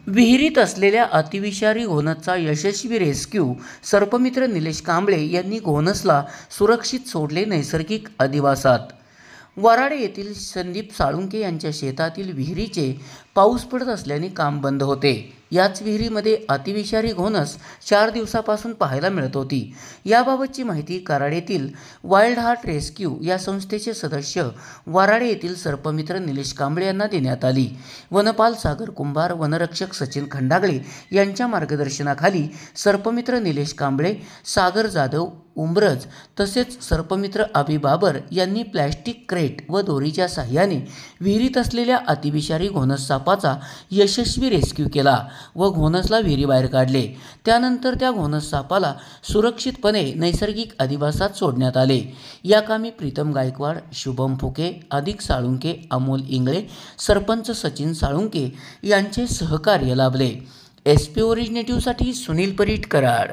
विहिरीत असलेल्या अतिविषारी घोणसचा यशस्वी रेस्क्यू. सर्पमित्र निलेश कांबळे यांनी घोणसला सुरक्षित सोडले नैसर्गिक अधिवासात. वऱ्हाड येथील संदीप साळुंखे यांच्या शेतातील विहिरीचे पाऊस पडत असल्याने काम बंद होते. याच विहिरीमध्ये अतिविषारी घोणस 4 दिवसापासून पाहायला मिळत होती. याबाबतची माहिती कराड येथील वाईल्ड हार्ट रेस्क्यू या संस्थेचे सदस्य वऱ्हाड येथील सर्पमित्र निलेश कांबळे यांना देण्यात आली. वनपाल सागर कुंभार, वनरक्षक सचिन खंडागळे यांच्या मार्गदर्शनाखाली सर्पमित्र निलेश कांबळे, सागर जाधव, उंबरज तसेच सर्पमित्र अभि बाबर यांनी प्लॅस्टिक क्रेट व दोरीच्या साहाय्याने विहिरीत असलेल्या अतिविषारी घोणस सापाचा यशस्वी रेस्क्यू केला व घोणसला विहिरीबाहेर काढले. त्यानंतर त्या घोणस सापाला सुरक्षितपणे नैसर्गिक अधिवासात सोडण्यात आले. या कामी प्रीतम गायकवाड, शुभम फुके, अधिक साळुंखे, अमोल इंगळे, सरपंच सचिन साळुंखे यांचे सहकार्य लाभले. SP ओरिजिनेटिव्हसाठी सुनील परीट, कराड.